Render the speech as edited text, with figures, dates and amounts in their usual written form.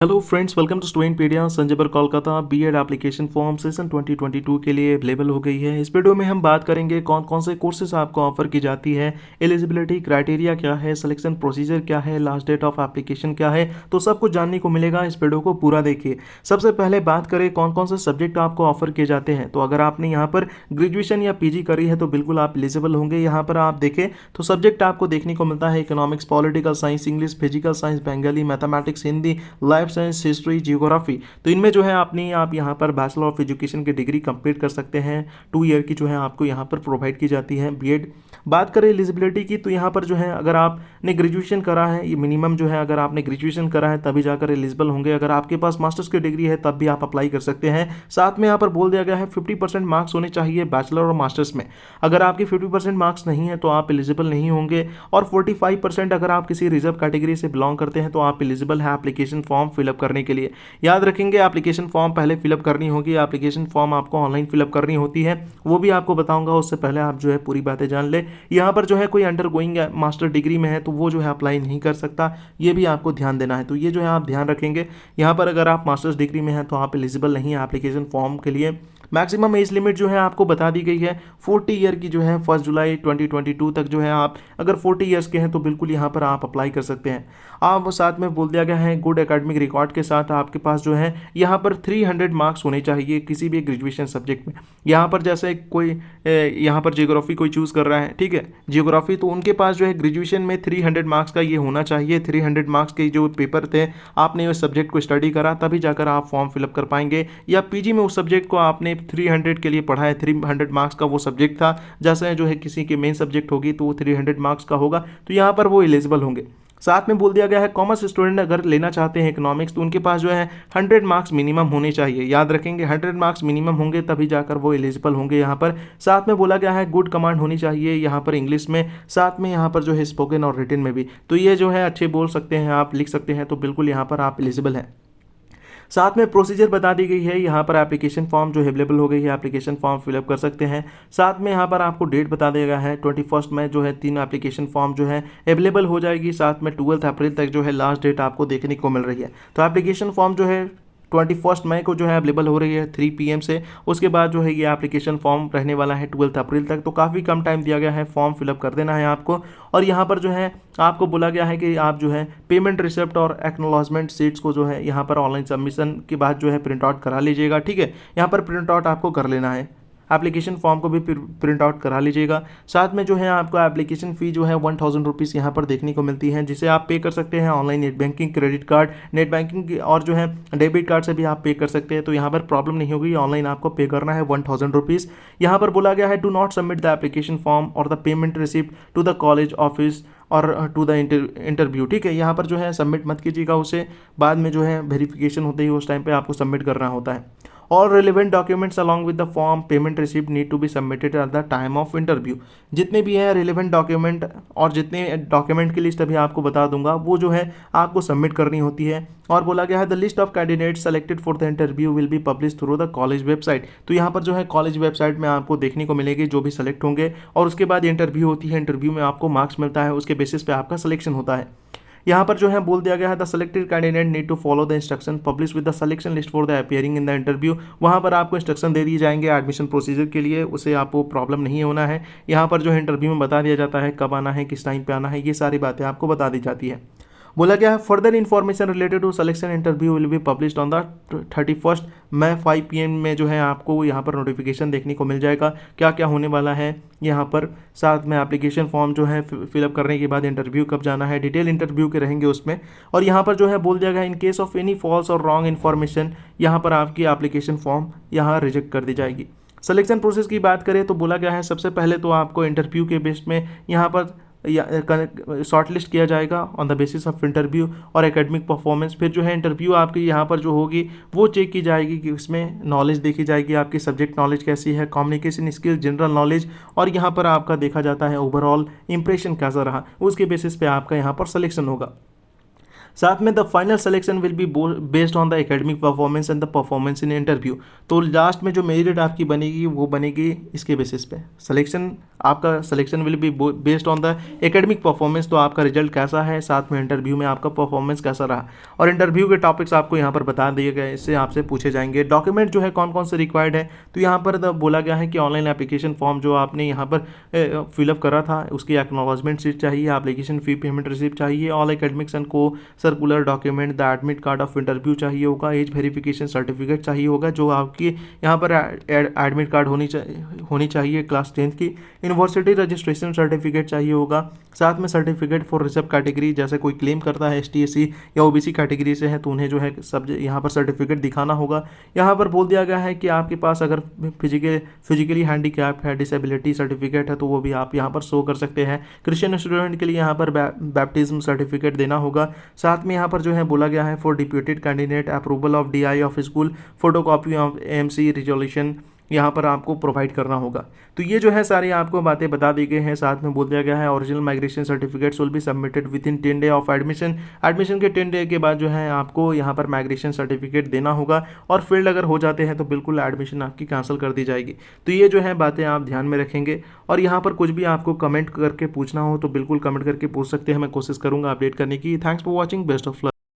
Hello friends, welcome to Studentpedia. Sanjay Kolkata BEd application form session 2022 के लिए available हो गई है। इस वीडियो में हम बात करेंगे कौन कौन से कोर्सेज आपको ऑफर की जाती है, एलिजिबिलिटी क्राइटेरिया क्या है, सिलेक्शन प्रोसीजर क्या है, लास्ट डेट ऑफ एप्लीकेशन क्या है, तो सब कुछ जानने को मिलेगा। इस वीडियो को पूरा देखिए। सबसे पहले बात करें कौन कौन से सब्जेक्ट आपको ऑफर किए जाते हैं, तो अगर आपने यहाँ पर ग्रेजुएशन या पीजी करी है तो बिल्कुल आप एलिजिबल होंगे। यहाँ पर आप देखें तो सब्जेक्ट आपको देखने को मिलता है economics, political science, English, physical science, Bengali, mathematics, Hindi, life science, history, geography. तो इनमें जो है आप यहाँ पर बैचलर ऑफ एजुकेशन की डिग्री कंप्लीट कर सकते हैं। 2 ईयर की जो है आपको यहाँ पर प्रोवाइड की जाती है बीएड। बात करें एलिजिबिलिटी की, तो यहाँ पर जो है अगर आपने ग्रेजुएशन करा है, ये मिनिमम जो है अगर आपने ग्रेजुएशन करा है तभी जाकर एलिजिबल होंगे। अगर आपके पास मास्टर्स की डिग्री है तब भी आप अप्लाई कर सकते हैं। साथ में यहाँ पर बोल दिया गया है 50% मार्क्स होने चाहिए बैचलर और मास्टर्स में। अगर आपके 50% मार्क्स नहीं है तो आप एलिजिबल नहीं होंगे। और 45% अगर आप किसी रिजर्व कैटेगरी से बिलोंग करते हैं तो आप एलिजिबल है एप्लीकेशन फॉर्म फिलअप करने के लिए। याद रखेंगे एप्लीकेशन फॉर्म पहले फिलअप करनी होगी। एप्लीकेशन फॉर्म आपको ऑनलाइन फिलअप करनी होती है, वो भी आपको बताऊंगा। उससे पहले आप जो है पूरी बातें जान ले। यहाँ पर जो है कोई अंडर गोइंग मास्टर डिग्री में है तो वो जो है अप्लाई नहीं कर सकता, ये भी आपको ध्यान देना है। तो ये जो है आप ध्यान रखेंगे। यहाँ पर अगर आप मास्टर्स डिग्री में हैं तो आप एलिजिबल नहीं है एप्लीकेशन फॉर्म के लिए। मैक्सिमम एज लिमिट जो है आपको बता दी गई है 40 ईयर की जो है 1 जुलाई 2022 तक जो है आप अगर 40 ईयर्स के हैं तो बिल्कुल यहाँ पर आप अप्लाई कर सकते हैं। आप साथ में बोल दिया गया है गुड एकेडमिक रिकॉर्ड के साथ आपके पास जो है यहाँ पर 300 मार्क्स होने चाहिए किसी भी ग्रेजुएशन सब्जेक्ट में। यहाँ पर जैसे कोई यहाँ पर जियोग्राफी कोई चूज़ कर रहा है, ठीक है, जियोग्राफी, तो उनके पास जो है ग्रेजुएशन में 300 मार्क्स का ये होना चाहिए। 300 मार्क्स के जो पेपर थे, आपने उस सब्जेक्ट को स्टडी करा तभी जाकर आप फॉर्म फिलअप कर पाएंगे। या पीजी में उस सब्जेक्ट को आपने 300 के लिए पढ़ा है, 300 मार्क्स का वो सब्जेक्ट था, जैसे जो है किसी के मेन सब्जेक्ट होगी तो वो 300 मार्क्स का होगा, तो यहाँ पर वो एलिजिबल होंगे। साथ में बोल दिया गया है कॉमर्स स्टूडेंट अगर लेना चाहते हैं इकोनॉमिक्स तो उनके पास जो है 100 मार्क्स मिनिमम होने चाहिए। याद रखेंगे 100 मार्क्स मिनिमम होंगे तभी जाकर वो एलिजिबल होंगे यहाँ पर। साथ में बोला गया है गुड कमांड होनी चाहिए यहाँ पर इंग्लिश में, साथ में यहाँ पर जो है स्पोकन और रिटन में भी। तो ये जो है अच्छे बोल सकते हैं, आप लिख सकते हैं, तो बिल्कुल यहाँ पर आप एलिजिबल हैं। साथ में प्रोसीजर बता दी गई है। यहाँ पर एप्लीकेशन फॉर्म जो अवेलेबल हो गई है, एप्लीकेशन फॉर्म फिलअप कर सकते हैं। साथ में यहाँ पर आपको डेट बता दिया गया है 21 में जो है 3 एप्लीकेशन फॉर्म जो है अवेलेबल हो जाएगी। साथ में 12 अप्रैल तक जो है लास्ट डेट आपको देखने को मिल रही है। तो एप्लीकेशन फॉर्म जो है 21 मई को जो है अवेलेबल हो रही है 3 PM से। उसके बाद जो है ये एप्लीकेशन फॉर्म रहने वाला है 12 अप्रैल तक। तो काफ़ी कम टाइम दिया गया है, फॉर्म फिलअप कर देना है आपको। और यहाँ पर जो है आपको बोला गया है कि आप जो है पेमेंट रिसिप्ट और एक्नॉलेजमेंट सीट्स को जो है यहाँ पर ऑनलाइन सबमिशन के बाद जो है प्रिंट आउट करा लीजिएगा, ठीक है। यहाँ पर प्रिंट आउट आपको कर लेना है, एप्लीकेशन फॉर्म को भी प्रिंट आउट करा लीजिएगा। साथ में जो है आपको एप्लीकेशन फ़ी जो है 1000 रुपीज़ यहाँ पर देखने को मिलती है, जिसे आप पे कर सकते हैं online net banking, credit card, net banking और जो है डेबिट कार्ड से भी आप पे कर सकते हैं। तो यहाँ पर प्रॉब्लम नहीं होगी, ऑनलाइन आपको पे करना है 1000 रुपीज़। यहाँ पर बोला गया है do not submit the application form और the payment receipt to the college office और टू द इंटरव्यू, ठीक है। यहाँ पर जो है सबमिट मत कीजिएगा, उसे बाद में जो है वेरिफिकेशन होते ही उस टाइम पे आपको सबमिट करना होता है। और relevant documents along with the form payment receipt need to be submitted at the time of interview. जितने भी हैं रिलेवेंट डॉक्यूमेंट और जितने डॉक्यूमेंट की लिस्ट अभी आपको बता दूंगा, वो जो है आपको सबमिट करनी होती है। और बोला गया है the list of candidates selected for the interview will be publish through the college website. तो यहाँ पर जो है कॉलेज वेबसाइट में आपको देखने को मिलेगी जो भी सेलेक्ट होंगे। और उसके बाद इंटरव्यू होती है, इंटरव्यू में आपको मार्क्स मिलता है, उसके बेसिस पे आपका सिलेक्शन होता है। यहाँ पर जो है बोल दिया गया है the selected candidate need to follow the instruction publish with the selection list for the appearing in the interview. वहाँ पर आपको इंस्ट्रक्शन दे दिए जाएंगे एडमिशन प्रोसीजर के लिए, उसे आपको प्रॉब्लम नहीं होना है। यहाँ पर जो है इंटरव्यू में बता दिया जाता है कब आना है, किस टाइम पे आना है, ये सारी बातें आपको बता दी जाती है। बोला गया है further information related to selection interview will be published on the 31 May 5 PM में जो है आपको यहाँ पर नोटिफिकेशन देखने को मिल जाएगा क्या क्या होने वाला है यहाँ पर। साथ में एप्लीकेशन फॉर्म जो है फिलअप करने के बाद इंटरव्यू कब जाना है, डिटेल इंटरव्यू के रहेंगे उसमें। और यहाँ पर जो है बोल दिया गया in case of any false or wrong information यहाँ पर आपकी एप्लीकेशन फॉर्म यहाँ रिजेक्ट कर दी जाएगी। सिलेक्शन प्रोसेस की बात करें तो बोला गया है सबसे पहले तो आपको इंटरव्यू के बेस में यहाँ पर शॉर्ट लिस्ट किया जाएगा on the basis of interview और एकेडमिक परफॉर्मेंस। फिर जो है इंटरव्यू आपकी यहाँ पर जो होगी वो चेक की जाएगी कि उसमें नॉलेज देखी जाएगी, आपकी सब्जेक्ट नॉलेज कैसी है, कम्युनिकेशन स्किल, जनरल नॉलेज, और यहाँ पर आपका देखा जाता है ओवरऑल इंप्रेशन कैसा रहा, उसके बेसिस पे आपका यहाँ पर सिलेक्शन होगा। साथ में the final selection will be based on the academic performance and the performance in interview. तो लास्ट में जो मेरिट आपकी बनेगी वो बनेगी इसके बेसिस पे। आपका selection will be based on the academic performance, तो आपका रिजल्ट कैसा है, साथ में इंटरव्यू में आपका परफॉर्मेंस कैसा रहा, और इंटरव्यू के टॉपिक्स आपको यहाँ पर बता दिए गए, इससे आपसे पूछे जाएंगे। डॉक्यूमेंट जो है कौन कौन से रिक्वायर्ड है, तो यहाँ पर बोला गया है कि ऑनलाइन एप्लीकेशन फॉर्म जो आपने यहाँ पर फिलअप करा था उसकी एक्नॉलेजमेंट शीट चाहिए, एप्लीकेशन फ़ी पेमेंट रिसिप्ट चाहिए, ऑल एकेडमिक्स एंड को circular document, the admit card of interview चाहिए होगा, एज वेरिफिकेशन सर्टिफिकेट चाहिए होगा, जो आपकी यहाँ पर एडमिट कार्ड होनी चाहिए क्लास 10th की, यूनिवर्सिटी रजिस्ट्रेशन सर्टिफिकेट चाहिए होगा, साथ में सर्टिफिकेट फॉर रिजर्व कैटेगरी, जैसे कोई क्लेम करता है ST SC या OBC कैटेगरी से है तो उन्हें जो है सब यहाँ पर सर्टिफिकेट दिखाना होगा। यहाँ पर बोल दिया गया है कि आपके पास अगर फिजिकली हैंडीकैप है, डिसेबिलिटी सर्टिफिकेट है, तो वो भी आप यहाँ पर शो कर सकते हैं। क्रिश्चियन स्टूडेंट के लिए यहाँ पर बैप्टिज्म सर्टिफिकेट देना होगा। साथ में यहाँ पर जो है बोला गया है for deputed candidate approval of DI of school, photocopy of AMC resolution यहाँ पर आपको प्रोवाइड करना होगा। तो ये जो है सारी आपको बातें बता दी गई हैं। साथ में बोल दिया गया है original migration certificates will be submitted with in 10 day of admission. Admission के 10 डे के बाद जो है आपको यहाँ पर माइग्रेशन सर्टिफिकेट देना होगा, और फील्ड अगर हो जाते हैं तो बिल्कुल एडमिशन आपकी कैंसिल कर दी जाएगी। तो ये जो है बातें आप ध्यान में रखेंगे, और यहाँ पर कुछ भी आपको कमेंट करके पूछना हो तो बिल्कुल कमेंट करके पूछ सकते हैं, मैं कोशिश करूँगा अपडेट करने की। Thanks for watching, best of luck.